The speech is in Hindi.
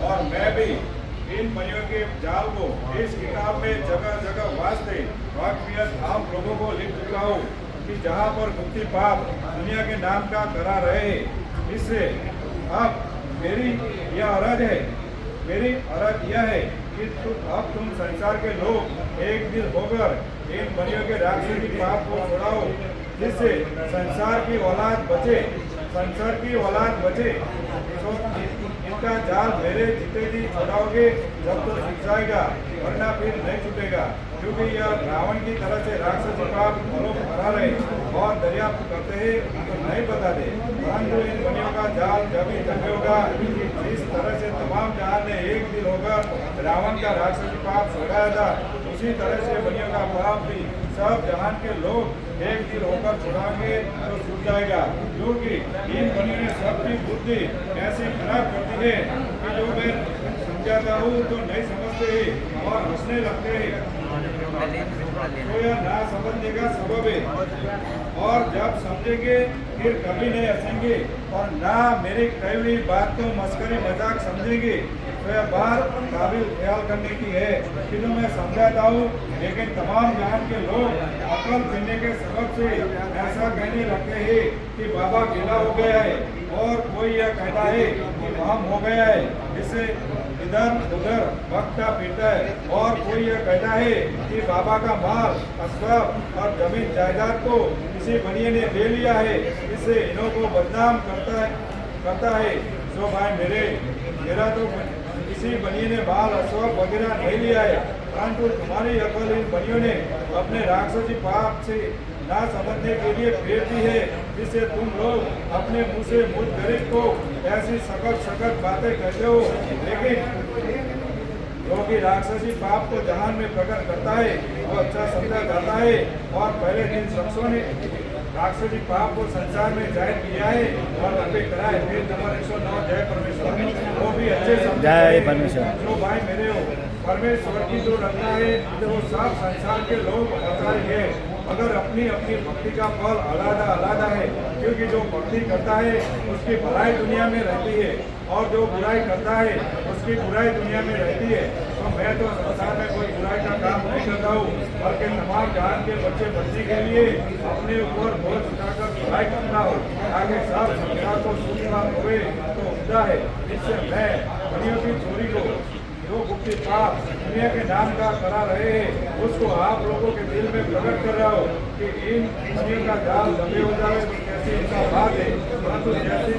और मैं भी इन बनियों के जाल को इस किताब में जगह जगह वास्ते वाकफियत आप लोगों को लिख चुका हूँ कि जहाँ पर मुक्ति पाप दुनिया के नाम का करा रहे। इससे अब मेरी यह अर्ज है, मेरी अर्ज यह है कि अब तुम संसार के लोग एक दिल होकर इन बनियों के राक्षसी पाप को छुड़ाओ, जिससे संसार की औलाद बचे, संसार की औलाद बचे। तो इनका जाल मेरे जीते जी छुड़ाओगे जब तो छूट जाएगा, वरना फिर नहीं छूटेगा। क्योंकि यह रावण की तरह से राक्षसी पाप लोग करा रहे और दरियाफ्त करते हैं तो नहीं बताते, परंतु इन बनियों का जाल जब ही जमे होगा। जिस तरह से तमाम जहान ने एक दिल होकर रावण का राक्षसी पाप छुड़ाया था, उसी तरह से बनियों का पाप भी सब जहान के लोग एक दिल होकर छुड़ाएंगे तो छूट जाएगा। क्योंकि इन बनियों ने सबकी बुद्धि ऐसी खराब करती है कि जो मैं समझाता हूँ तो नहीं समझते और हंसने लगते हैं। तो यह ना समझने का सबब है, और जब समझेंगे फिर कभी नहीं हंसेंगे और ना मेरी कही हुई बात को मस्करी मजाक समझेंगे। तो यह बात काबिल ख्याल करने की है कि जो मैं समझाता हूँ, लेकिन तमाम जहान के लोग अकल पीने के सबब से ऐसा कहने लगते हैं कि बाबा गीला हो गया है, और कोई यह कहता है कि वहम हो गया है, जिससे इधर उधर भक्ता पीता है, और कोई यह कहता है कि बाबा का माल असबाब और जमीन जायदाद को किसी बनिए ने ले लिया है, इससे इन्हों को बदनाम करता है। तो भाई मेरा तो किसी बनिए ने माल असबाब वगैरह नहीं लिया है, परंतु तुम्हारी अकल इन बनियों ने अपने राक्षसी पाप से ना समझने के लिए फेर दी है, जिससे तुम लोग अपने मुंह से मुझ गरीब को ऐसी सकट बातें कहते हो। लेकिन जो कि राक्षसी पाप को जहान में प्रकट करता है वो अच्छा समझा जाता है, और पहले दिन शख्सों ने राक्षसी पाप को संसार में जाहिर किया है और लंबे कराए। फिर नंबर 109 जय परमेश्वर, वो भी अच्छे समझा है। जो भाई मेरे हो, परमेश्वर की जो रचना है तो वो सब संसार के लोग अवतारी है, मगर अपनी अपनी भक्ति का फल अलग अलग है। क्योंकि जो भक्ति करता है उसकी भलाई दुनिया में रहती है, और जो बुराई करता है उसकी बुराई दुनिया में रहती है। तो मैं तो संसार में कोई बुराई का काम नहीं करता हूँ, बल्कि तमाम जहान के बच्चे बचने के लिए अपने ऊपर बोझ उठाकर बुराई करता हूँ, ताकि सब संसार को सुख हुए तो उमदा है। इससे मैं बनियों की चोरी को जो मुक्ति पाप दुनिया के नाम का करा रहे हैं, उसको आप लोगों के दिल में प्रकट कर रहा हो कि इन बनियों का जाल लंबे हो जाए तो कैसे इनका बात है, परंतु जैसे